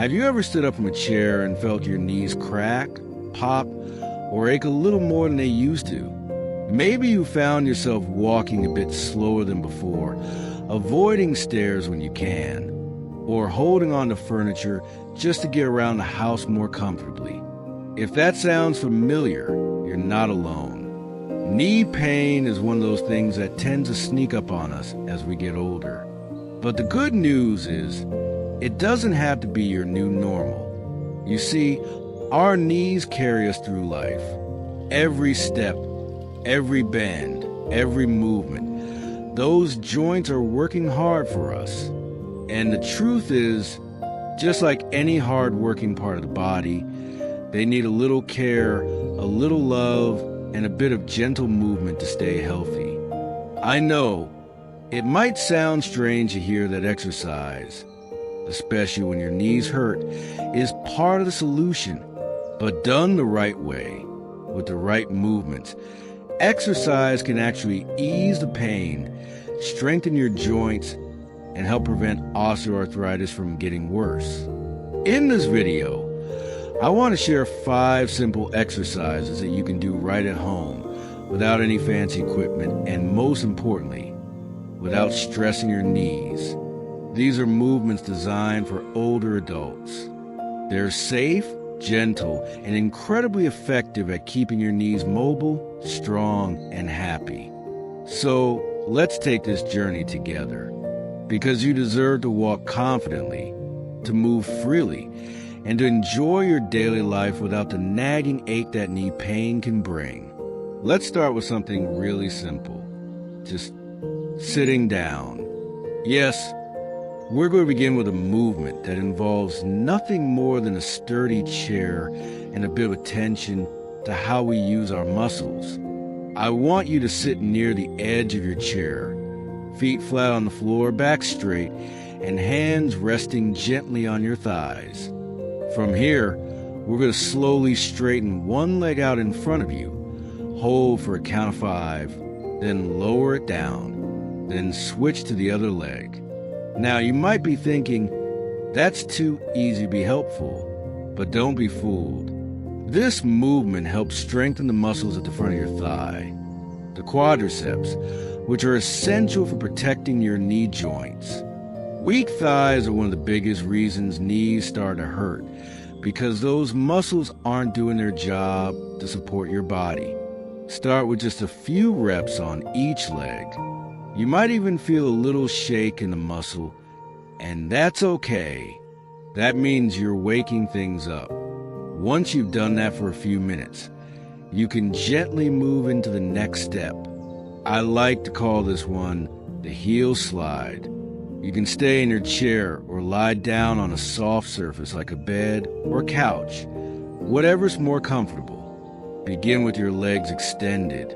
Have you ever stood up from a chair and felt your knees crack, pop, or ache a little more than they used to? Maybe you found yourself walking a bit slower than before, avoiding stairs when you can, or holding on to furniture just to get around the house more comfortably. If that sounds familiar, you're not alone. Knee pain is one of those things that tends to sneak up on us as we get older. But the good news is, it doesn't have to be your new normal. You see, our knees carry us through life. Every step, every bend, every movement, those joints are working hard for us. And the truth is, just like any hard-working part of the body, they need a little care, a little love, and a bit of gentle movement to stay healthy. I know, it might sound strange to hear that exercise, especially when your knees hurt, is part of the solution, but done the right way, with the right movements, exercise can actually ease the pain, strengthen your joints, and help prevent osteoarthritis from getting worse. In this video, I want to share 5 simple exercises that you can do right at home without any fancy equipment and, most importantly, without stressing your knees. These are movements designed for older adults. They're safe, gentle, and incredibly effective at keeping your knees mobile, strong, and happy. So let's take this journey together, because you deserve to walk confidently, to move freely, and to enjoy your daily life without the nagging ache that knee pain can bring. Let's start with something really simple. Just sitting down. Yes, we're going to begin with a movement that involves nothing more than a sturdy chair and a bit of attention to how we use our muscles. I want you to sit near the edge of your chair, feet flat on the floor, back straight, and hands resting gently on your thighs. From here, we're going to slowly straighten one leg out in front of you, hold for a count of 5, then lower it down, then switch to the other leg. Now, you might be thinking, that's too easy to be helpful, but don't be fooled. This movement helps strengthen the muscles at the front of your thigh, the quadriceps, which are essential for protecting your knee joints. Weak thighs are one of the biggest reasons knees start to hurt, because those muscles aren't doing their job to support your body. Start with just a few reps on each leg. You might even feel a little shake in the muscle, and that's okay. That means you're waking things up. Once you've done that for a few minutes, you can gently move into the next step. I like to call this one the heel slide. You can stay in your chair or lie down on a soft surface like a bed or couch, whatever's more comfortable. Begin with your legs extended,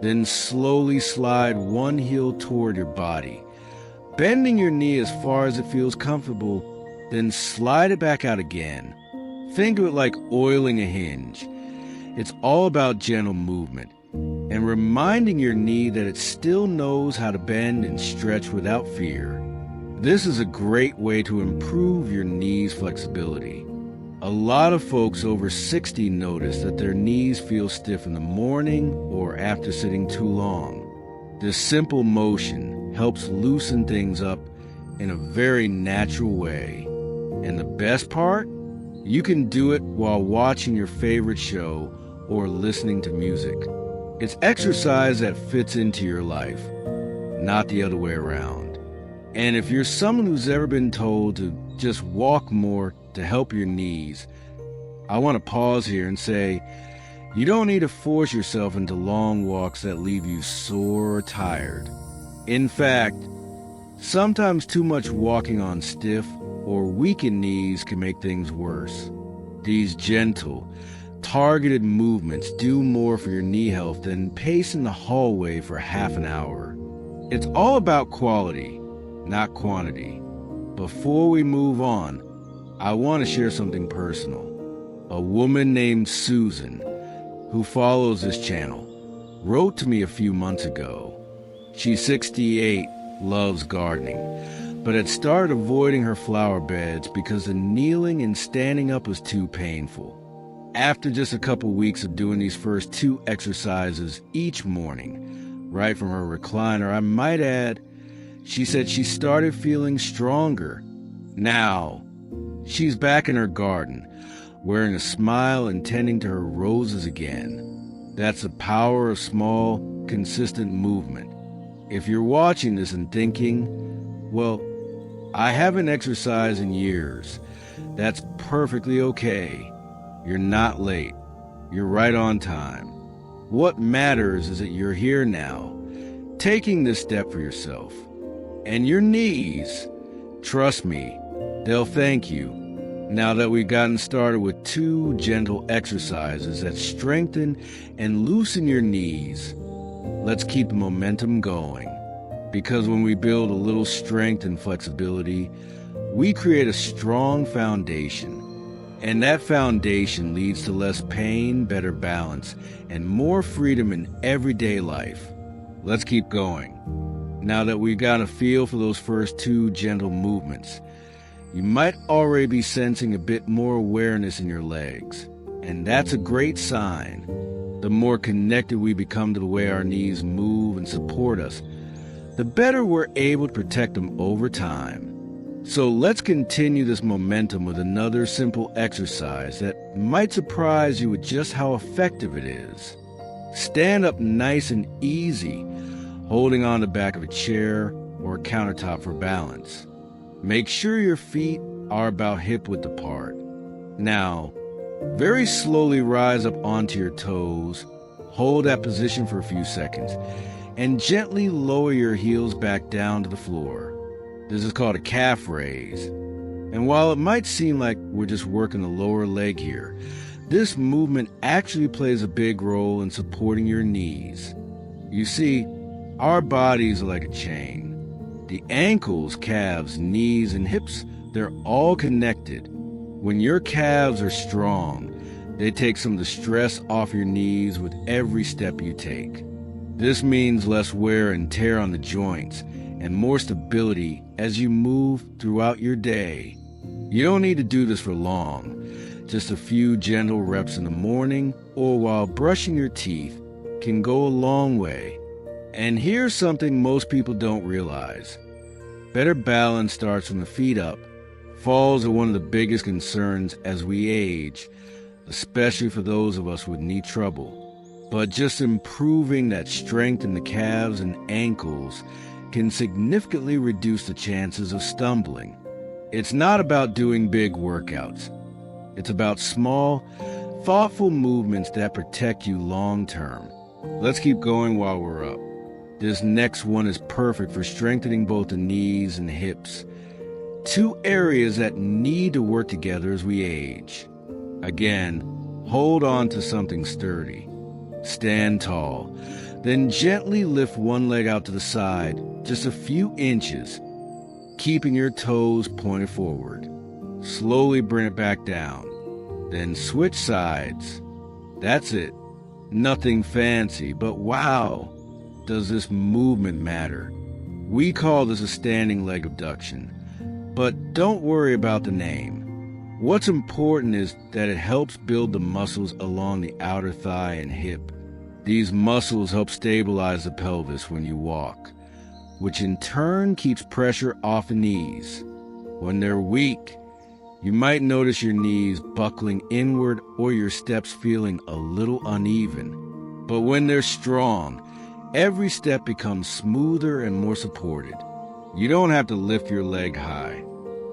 then slowly slide one heel toward your body, bending your knee as far as it feels comfortable, then slide it back out again. Think of it like oiling a hinge. It's all about gentle movement and reminding your knee that it still knows how to bend and stretch without fear. This is a great way to improve your knees' flexibility. A lot of folks over 60 notice that their knees feel stiff in the morning or after sitting too long. This simple motion helps loosen things up in a very natural way. And the best part? You can do it while watching your favorite show or listening to music. It's exercise that fits into your life, not the other way around. And if you're someone who's ever been told to just walk more to help your knees, I want to pause here and say, you don't need to force yourself into long walks that leave you sore or tired. In fact, sometimes too much walking on stiff or weakened knees can make things worse. These gentle, targeted movements do more for your knee health than pacing the hallway for half an hour. It's all about quality, not quantity. Before we move on, I want to share something personal. A woman named Susan, who follows this channel, wrote to me a few months ago. She's 68, loves gardening, but had started avoiding her flower beds because the kneeling and standing up was too painful. After just a couple weeks of doing these first 2 exercises each morning, right from her recliner, I might add, she said she started feeling stronger. Now, she's back in her garden, wearing a smile and tending to her roses again. That's the power of small, consistent movement. If you're watching this and thinking, well, I haven't exercised in years, that's perfectly okay. You're not late. You're right on time. What matters is that you're here now, taking this step for yourself. And your knees, trust me, they'll thank you. Now that we've gotten started with 2 gentle exercises that strengthen and loosen your knees, let's keep the momentum going. Because when we build a little strength and flexibility, we create a strong foundation. And that foundation leads to less pain, better balance, and more freedom in everyday life. Let's keep going. Now that we've got a feel for those first 2 gentle movements, you might already be sensing a bit more awareness in your legs. And that's a great sign. The more connected we become to the way our knees move and support us, the better we're able to protect them over time. So let's continue this momentum with another simple exercise that might surprise you with just how effective it is. Stand up nice and easy, holding on the back of a chair or a countertop for balance. Make sure your feet are about hip-width apart. Now, very slowly rise up onto your toes, hold that position for a few seconds, and gently lower your heels back down to the floor. This is called a calf raise. And while it might seem like we're just working the lower leg here, this movement actually plays a big role in supporting your knees. You see, our bodies are like a chain. The ankles, calves, knees, and hips, they're all connected. When your calves are strong, they take some of the stress off your knees with every step you take. This means less wear and tear on the joints and more stability as you move throughout your day. You don't need to do this for long. Just a few gentle reps in the morning or while brushing your teeth can go a long way. And here's something most people don't realize. Better balance starts from the feet up. Falls are one of the biggest concerns as we age, especially for those of us with knee trouble. But just improving that strength in the calves and ankles can significantly reduce the chances of stumbling. It's not about doing big workouts. It's about small, thoughtful movements that protect you long term. Let's keep going while we're up. This next one is perfect for strengthening both the knees and hips, 2 areas that need to work together as we age. Again, hold on to something sturdy. Stand tall. Then gently lift one leg out to the side, just a few inches, keeping your toes pointed forward. Slowly bring it back down. Then switch sides. That's it. Nothing fancy, but wow, does this movement matter. We call this a standing leg abduction, but don't worry about the name. What's important is that it helps build the muscles along the outer thigh and hip. These muscles help stabilize the pelvis when you walk, which in turn keeps pressure off the knees. When they're weak, you might notice your knees buckling inward or your steps feeling a little uneven. But when they're strong, every step becomes smoother and more supported. You don't have to lift your leg high.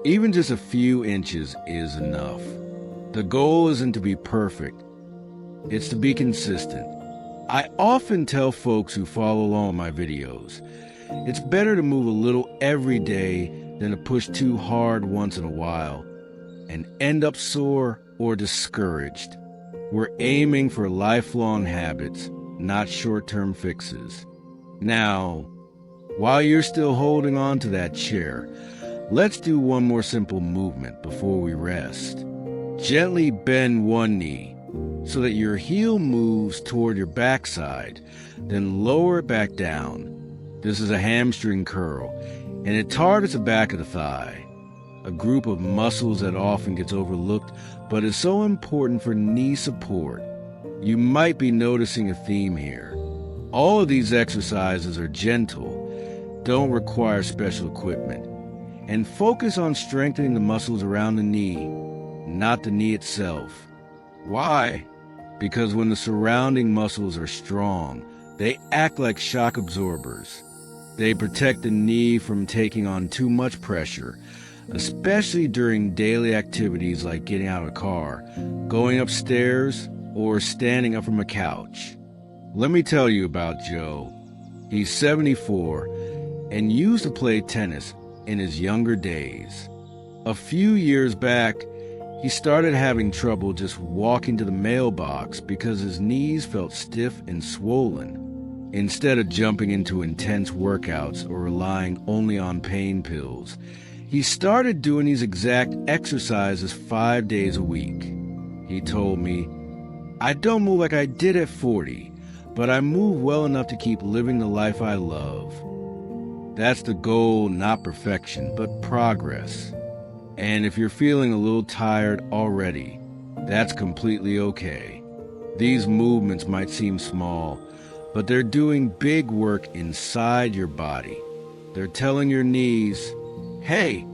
Even just a few inches is enough. The goal isn't to be perfect. It's to be consistent. I often tell folks who follow along with my videos, it's better to move a little every day than to push too hard once in a while and end up sore or discouraged. We're aiming for lifelong habits, not short-term fixes. Now, while you're still holding on to that chair, let's do one more simple movement before we rest. Gently bend one knee so that your heel moves toward your backside, then lower it back down. This is a hamstring curl. and it targets the back of the thigh, a group of muscles that often gets overlooked but is so important for knee support. You might be noticing a theme here. All of these exercises are gentle, don't require special equipment, and focus on strengthening the muscles around the knee, not the knee itself. Why? Because when the surrounding muscles are strong, they act like shock absorbers. They protect the knee from taking on too much pressure, especially during daily activities like getting out of a car, going upstairs, or standing up from a couch. Let me tell you about Joe. He's 74 and used to play tennis in his younger days. A few years back, he started having trouble just walking to the mailbox because his knees felt stiff and swollen. Instead of jumping into intense workouts or relying only on pain pills, he started doing these exact exercises 5 days a week. He told me, "I don't move like I did at 40, but I move well enough to keep living the life I love." That's the goal, not perfection, but progress. And if you're feeling a little tired already, that's completely okay. These movements might seem small, but they're doing big work inside your body. They're telling your knees, hey,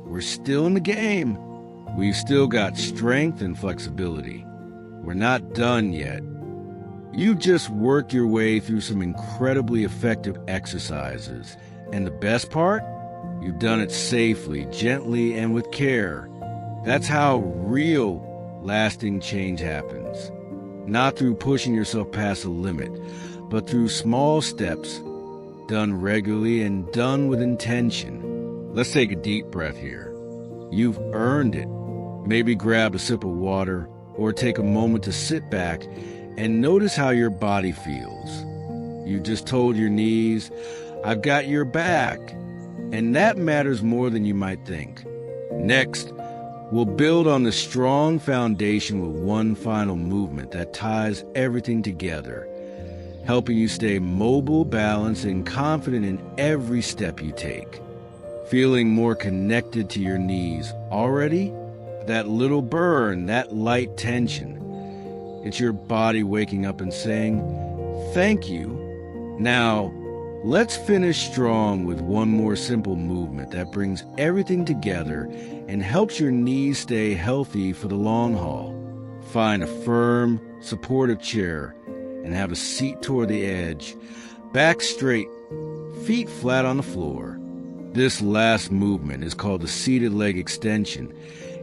we're still in the game. We've still got strength and flexibility. We're not done yet. You just worked your way through some incredibly effective exercises. And the best part? You've done it safely, gently, and with care. That's how real, lasting change happens. Not through pushing yourself past a limit, but through small steps, done regularly and done with intention. Let's take a deep breath here. You've earned it. Maybe grab a sip of water or take a moment to sit back and notice how your body feels. You just told your knees, I've got your back. And that matters more than you might think. Next, we'll build on the strong foundation with one final movement that ties everything together, helping you stay mobile, balanced, and confident in every step you take. Feeling more connected to your knees already? That little burn, that light tension. It's your body waking up and saying, thank you. Now, let's finish strong with one more simple movement that brings everything together and helps your knees stay healthy for the long haul. Find a firm, supportive chair and have a seat toward the edge, back straight, feet flat on the floor. This last movement is called the seated leg extension,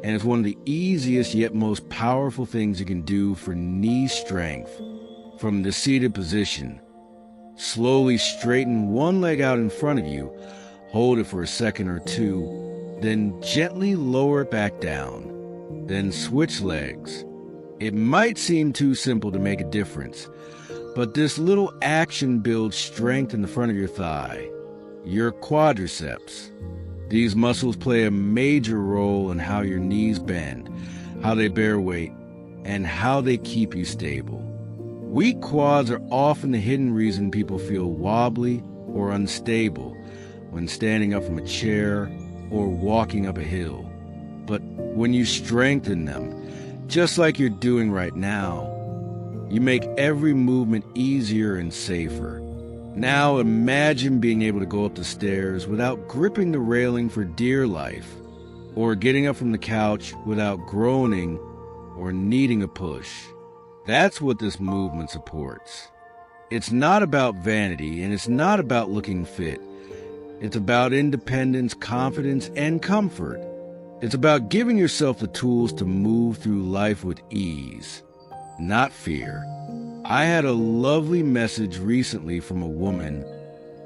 and it's one of the easiest yet most powerful things you can do for knee strength. From the seated position, slowly straighten one leg out in front of you, hold it for a second or two, then gently lower it back down. Then switch legs. It might seem too simple to make a difference, but this little action builds strength in the front of your thigh, your quadriceps. These muscles play a major role in how your knees bend, how they bear weight, and how they keep you stable. Weak quads are often the hidden reason people feel wobbly or unstable when standing up from a chair or walking up a hill. But when you strengthen them, just like you're doing right now, you make every movement easier and safer. Now imagine being able to go up the stairs without gripping the railing for dear life, or getting up from the couch without groaning or needing a push. That's what this movement supports. It's not about vanity, and it's not about looking fit. It's about independence, confidence, and comfort. It's about giving yourself the tools to move through life with ease, not fear. I had a lovely message recently from a woman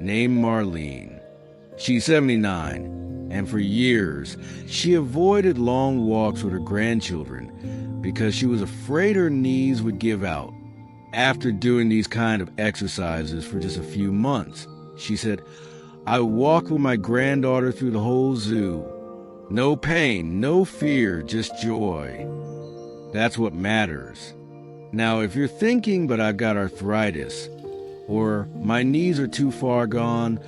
named Marlene. She's 79, and for years, she avoided long walks with her grandchildren because she was afraid her knees would give out. After doing these kind of exercises for just a few months, she said, I walked with my granddaughter through the whole zoo. No pain, no fear, just joy. That's what matters. Now, if you're thinking, but I've got arthritis, or my knees are too far gone,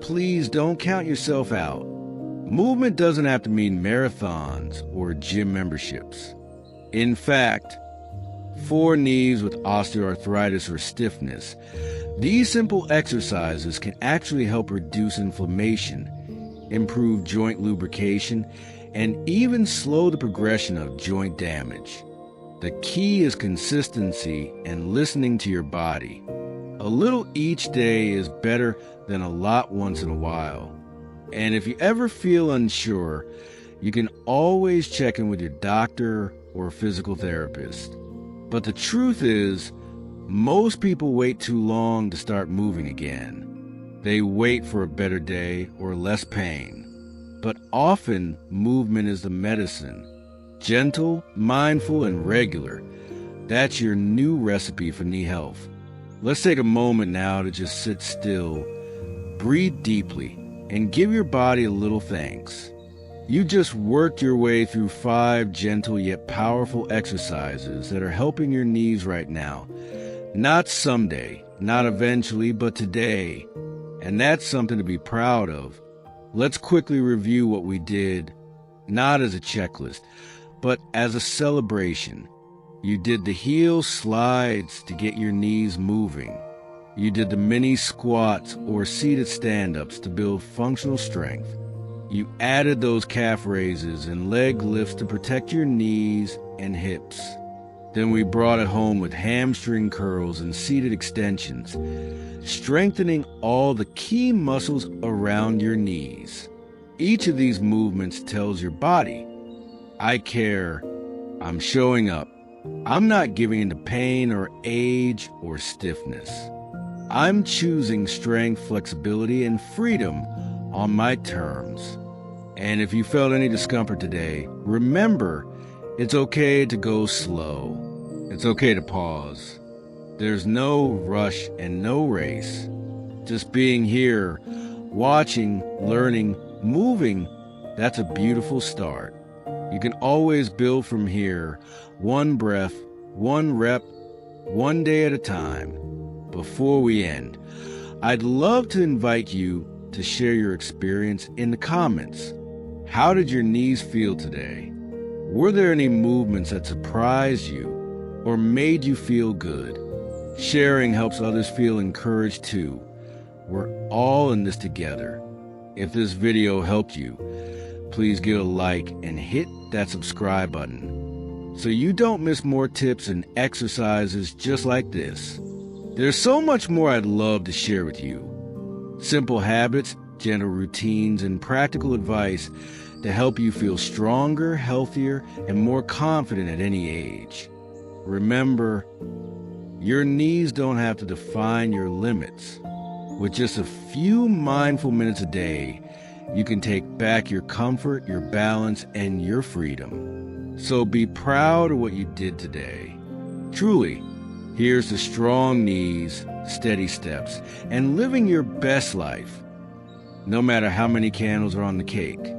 please don't count yourself out. Movement doesn't have to mean marathons or gym memberships. In fact, for knees with osteoarthritis or stiffness, these simple exercises can actually help reduce inflammation, improve joint lubrication, and even slow the progression of joint damage. The key is consistency and listening to your body. A little each day is better than a lot once in a while. And if you ever feel unsure, you can always check in with your doctor or physical therapist. But the truth is, most people wait too long to start moving again. They wait for a better day or less pain. But often, movement is the medicine. Gentle, mindful, and regular. That's your new recipe for knee health. Let's take a moment now to just sit still, breathe deeply, and give your body a little thanks. You just worked your way through 5 gentle yet powerful exercises that are helping your knees right now. Not someday, not eventually, but today. And that's something to be proud of. Let's quickly review what we did, not as a checklist, but as a celebration. You did the heel slides to get your knees moving. You did the mini squats or seated stand-ups to build functional strength. You added those calf raises and leg lifts to protect your knees and hips. Then we brought it home with hamstring curls and seated extensions, strengthening all the key muscles around your knees. Each of these movements tells your body, I care, I'm showing up, I'm not giving in to pain or age or stiffness. I'm choosing strength, flexibility, and freedom on my terms. And if you felt any discomfort today, remember, it's okay to go slow. It's okay to pause. There's no rush and no race. Just being here, watching, learning, moving, that's a beautiful start. You can always build from here, one breath, one rep, one day at a time. Before we end, I'd love to invite you to share your experience in the comments. How did your knees feel today? Were there any movements that surprised you or made you feel good? Sharing helps others feel encouraged too. We're all in this together. If this video helped you, please give a like and hit that subscribe button so you don't miss more tips and exercises just like this. There's so much more I'd love to share with you. Simple habits, gentle routines, and practical advice to help you feel stronger, healthier, and more confident at any age. Remember, your knees don't have to define your limits. With just a few mindful minutes a day, you can take back your comfort, your balance, and your freedom. So be proud of what you did today. Truly, here's to strong knees, steady steps, and living your best life, no matter how many candles are on the cake.